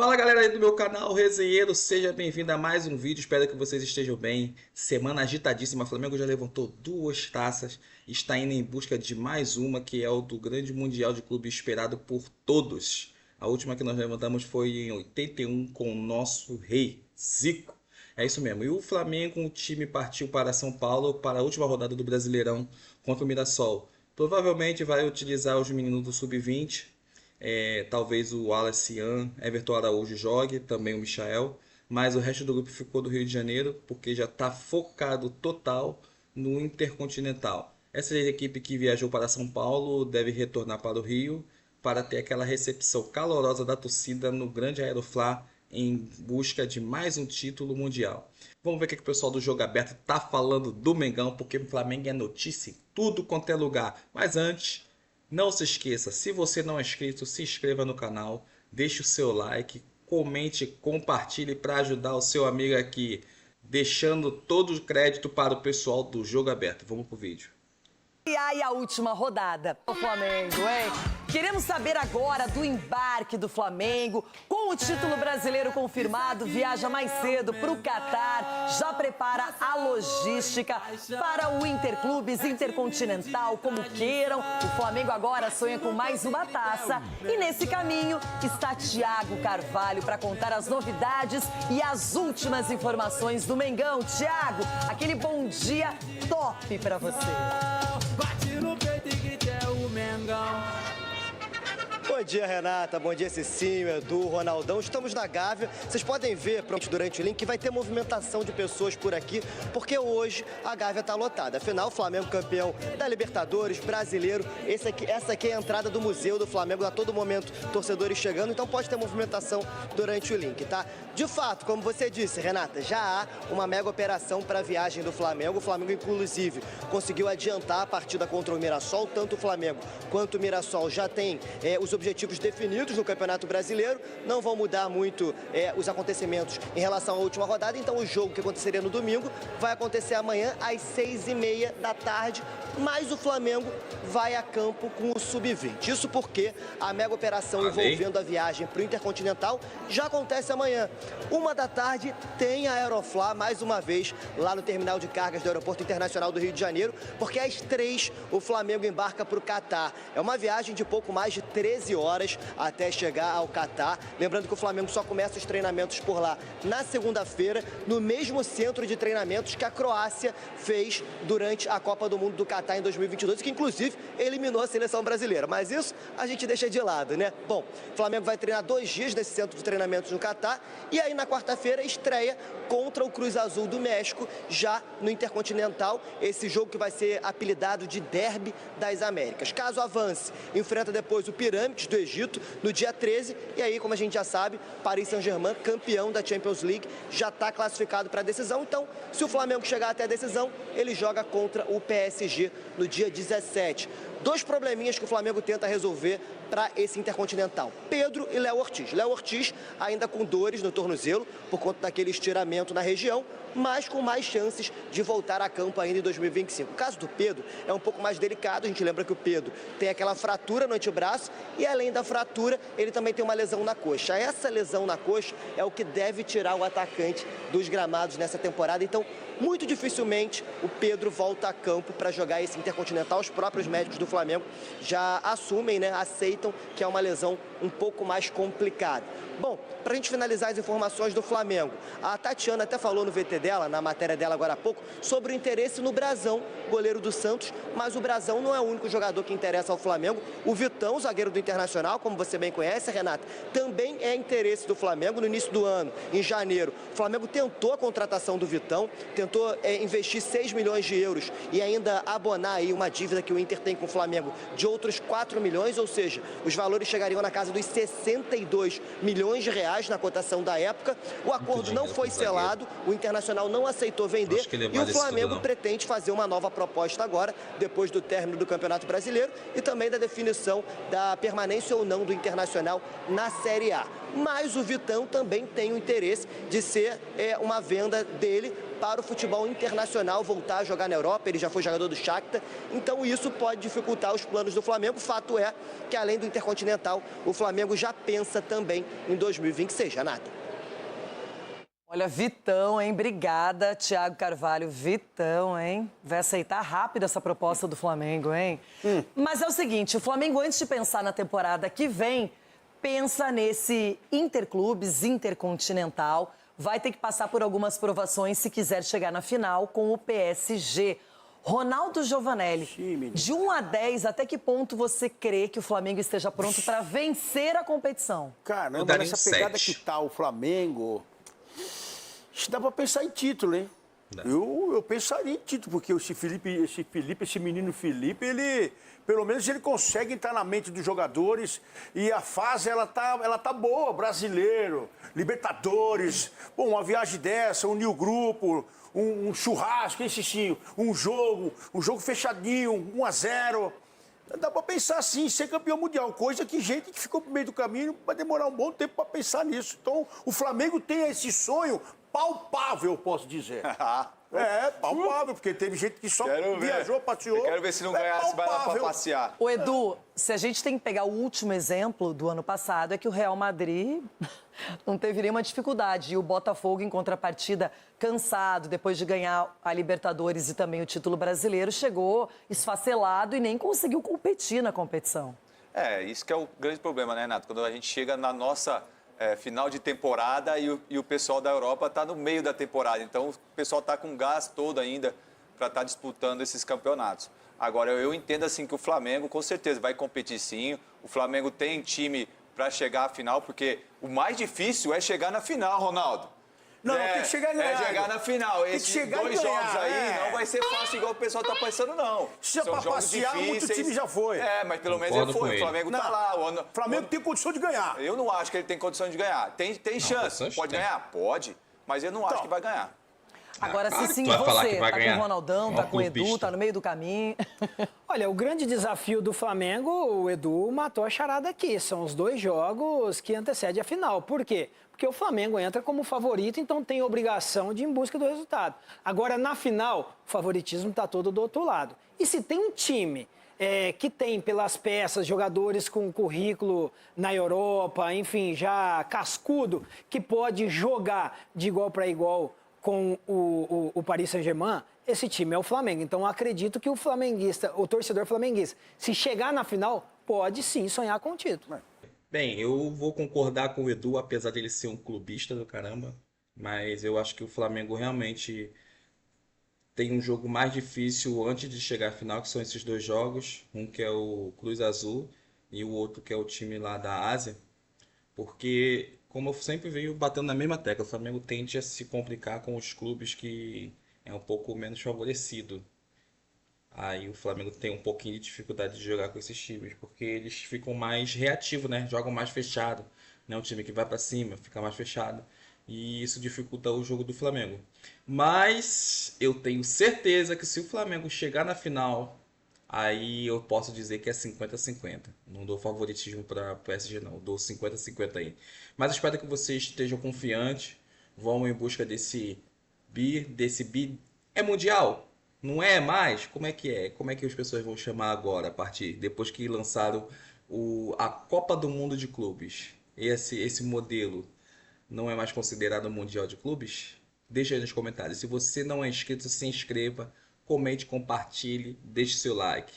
Fala galera aí do meu canal Resenheiro, seja bem-vindo a mais um vídeo, espero que vocês estejam bem. Semana agitadíssima, o Flamengo já levantou 2 taças, está indo em busca de mais uma, que é o do grande Mundial de Clube esperado por todos. A última que nós levantamos foi em 81 com o nosso rei Zico. É isso mesmo, e o Flamengo, o time partiu para São Paulo para a última rodada do Brasileirão contra o Mirassol. Provavelmente vai utilizar os meninos do Sub-20. Talvez o Wallace Ian, Everton Araújo jogue, também o Michael, mas o resto do grupo ficou do Rio de Janeiro porque já está focado total no Intercontinental. Essa equipe que viajou para São Paulo deve retornar para o Rio para ter aquela recepção calorosa da torcida no grande Aeroflá em busca de mais um título mundial. Vamos ver o que o pessoal do Jogo Aberto está falando do Mengão, porque o Flamengo é notícia em tudo quanto é lugar. Mas antes, não se esqueça, se você não é inscrito, se inscreva no canal, deixe o seu like, comente, compartilhe para ajudar o seu amigo aqui, deixando todo o crédito para o pessoal do Jogo Aberto. Vamos pro vídeo. E aí a última rodada. O Flamengo, hein? Queremos saber agora do embarque do Flamengo. Com o título brasileiro confirmado, viaja mais cedo para o Catar, já prepara a logística para o Interclubes, Intercontinental, como queiram. O Flamengo agora sonha com mais uma taça. E nesse caminho está Thiago Carvalho para contar as novidades e as últimas informações do Mengão. Thiago, aquele bom dia top para você. Bate no peito e grita é o Mengão. Bom dia, Renata. Bom dia, Cicinho, Edu, Ronaldão. Estamos na Gávea. Vocês podem ver durante o link que vai ter movimentação de pessoas por aqui, porque hoje a Gávea está lotada. Afinal, o Flamengo campeão da Libertadores, brasileiro. Essa aqui é a entrada do Museu do Flamengo. A todo momento, torcedores chegando. Então pode ter movimentação durante o link, tá? De fato, como você disse, Renata, já há uma mega operação para a viagem do Flamengo. O Flamengo, inclusive, conseguiu adiantar a partida contra o Mirassol. Tanto o Flamengo quanto o Mirassol já tem os objetivos definidos no Campeonato Brasileiro, não vão mudar muito os acontecimentos em relação à última rodada, então o jogo que aconteceria no domingo vai acontecer amanhã às 6h30 da tarde, mas o Flamengo vai a campo com o Sub-20. Isso porque a mega operação envolvendo a viagem para o Intercontinental já acontece amanhã. 1h da tarde tem a Aeroflá mais uma vez lá no terminal de cargas do Aeroporto Internacional do Rio de Janeiro, porque às 3h o Flamengo embarca para o Catar. É uma viagem de pouco mais de 13 horas até chegar ao Catar. Lembrando que o Flamengo só começa os treinamentos por lá na segunda-feira, no mesmo centro de treinamentos que a Croácia fez durante a Copa do Mundo do Catar em 2022, que inclusive eliminou a seleção brasileira. Mas isso a gente deixa de lado, né? Bom, o Flamengo vai treinar 2 dias nesse centro de treinamentos no Catar e aí na quarta-feira estreia contra o Cruz Azul do México, já no Intercontinental, esse jogo que vai ser apelidado de Derby das Américas. Caso avance, enfrenta depois o Pirâmides do Egito no dia 13, e aí, como a gente já sabe, Paris Saint-Germain, campeão da Champions League, já está classificado para a decisão. Então, se o Flamengo chegar até a decisão, ele joga contra o PSG no dia 17. 2 probleminhas que o Flamengo tenta resolver para esse Intercontinental: Pedro e Léo Ortiz. Léo Ortiz ainda com dores no tornozelo por conta daquele estiramento na região, mas com mais chances de voltar a campo ainda em 2025. O caso do Pedro é um pouco mais delicado. A gente lembra que o Pedro tem aquela fratura no antebraço e, além da fratura, ele também tem uma lesão na coxa. Essa lesão na coxa é o que deve tirar o atacante dos gramados nessa temporada. Então, muito dificilmente o Pedro volta a campo para jogar esse Intercontinental. Os próprios médicos do Flamengo já assumem, né, aceitam que é uma lesão um pouco mais complicada. Bom, para a gente finalizar as informações do Flamengo, a Tatiana até falou no VT dela, na matéria dela agora há pouco, sobre o interesse no Brazão, goleiro do Santos, mas o Brazão não é o único jogador que interessa ao Flamengo. O Vitão, zagueiro do Internacional, como você bem conhece, Renata, também é interesse do Flamengo. No início do ano, em janeiro, o Flamengo tentou a contratação do Vitão, tentou investir 6 milhões de euros e ainda abonar aí uma dívida que o Inter tem com o Flamengo de outros 4 milhões, ou seja, os valores chegariam na casa dos 62 milhões de reais na cotação da época. O acordo não foi selado, o Internacional não aceitou vender e o Flamengo pretende fazer uma nova proposta agora, depois do término do Campeonato Brasileiro e também da definição da permanência ou não do Internacional na Série A. Mas o Vitão também tem o interesse de ser uma venda dele para o futebol internacional voltar a jogar na Europa. Ele já foi jogador do Shakhtar, então isso pode dificultar os planos do Flamengo. O fato é que, além do Intercontinental, o Flamengo já pensa também em 2026, Renata. Olha, Vitão, hein? Obrigada, Thiago Carvalho. Vitão, hein? Vai aceitar rápido essa proposta do Flamengo, hein? Mas é o seguinte, o Flamengo, antes de pensar na temporada que vem, pensa nesse Interclubes, Intercontinental. Vai ter que passar por algumas provações se quiser chegar na final com o PSG. Ronaldo Giovanelli, de 1 a 10, até que ponto você crê que o Flamengo esteja pronto para vencer a competição? Caramba, nessa pegada que tá o Flamengo... Acho que dá pra pensar em título, hein? Eu pensaria em título, porque esse menino Felipe, ele, pelo menos ele consegue entrar na mente dos jogadores e a fase, ela tá boa, brasileiro, Libertadores, bom, uma viagem dessa, um new grupo, um churrasco, um jogo fechadinho, 1-0. Dá pra pensar assim, ser campeão mundial, coisa que gente que ficou no meio do caminho vai demorar um bom tempo pra pensar nisso. Então, o Flamengo tem esse sonho palpável, posso dizer. Palpável, porque teve gente que só viajou, passeou. Eu quero ver se não ganhasse, vai lá pra passear. Ô, Edu, se a gente tem que pegar o último exemplo do ano passado, é que o Real Madrid não teve nenhuma dificuldade. E o Botafogo, em contrapartida, cansado, depois de ganhar a Libertadores e também o título brasileiro, chegou esfacelado e nem conseguiu competir na competição. Isso que é o grande problema, né, Renato? Quando a gente chega na nossa final de temporada e o pessoal da Europa está no meio da temporada. Então, o pessoal está com gás todo ainda para estar disputando esses campeonatos. Agora, eu entendo assim que o Flamengo, com certeza, vai competir sim. O Flamengo tem time para chegar à final, porque o mais difícil é chegar na final, Ronaldo. Não, tem que chegar ganhando. É chegar na final. Esses dois jogos aí não vai ser fácil igual o pessoal tá pensando, não. Se é pra passear, muito time já foi. Mas pelo menos ele foi. O Flamengo tá lá. O Flamengo tem condição de ganhar. Eu não acho que ele tem condição de ganhar. Tem chance. Pode ganhar? Pode. Mas eu não acho que vai ganhar. Agora, claro se sim, que tu vai falar você que vai tá com ganhar. o Ronaldão, tá com o Edu, tá no meio do caminho. Olha, o grande desafio do Flamengo, o Edu matou a charada aqui. São os 2 jogos que antecedem a final. Por quê? Porque o Flamengo entra como favorito, então tem obrigação de ir em busca do resultado. Agora, na final, o favoritismo está todo do outro lado. E se tem um time que tem pelas peças jogadores com currículo na Europa, enfim, já cascudo, que pode jogar de igual para igual com o Paris Saint-Germain, esse time é o Flamengo. Então, eu acredito que o flamenguista, o torcedor flamenguista, se chegar na final, pode sim sonhar com o título. Bem, eu vou concordar com o Edu, apesar dele ser um clubista do caramba, mas eu acho que o Flamengo realmente tem um jogo mais difícil antes de chegar à final, que são esses 2 jogos, um que é o Cruz Azul e o outro que é o time lá da Ásia, porque, como eu sempre venho batendo na mesma tecla, o Flamengo tende a se complicar com os clubes que é um pouco menos favorecido. Aí o Flamengo tem um pouquinho de dificuldade de jogar com esses times, porque eles ficam mais reativos, né? Jogam mais fechado. Não é um time que vai para cima, fica mais fechado. E isso dificulta o jogo do Flamengo. Mas eu tenho certeza que se o Flamengo chegar na final, aí eu posso dizer que é 50-50. Não dou favoritismo para o PSG, não. Dou 50-50 aí. Mas espero que vocês estejam confiantes. Vão em busca desse bi. É mundial? Não é mais? Como é que é? Como é que as pessoas vão chamar agora, depois que lançaram a Copa do Mundo de Clubes? Esse modelo não é mais considerado Mundial de Clubes? Deixa aí nos comentários. Se você não é inscrito, se inscreva, comente, compartilhe, deixe seu like.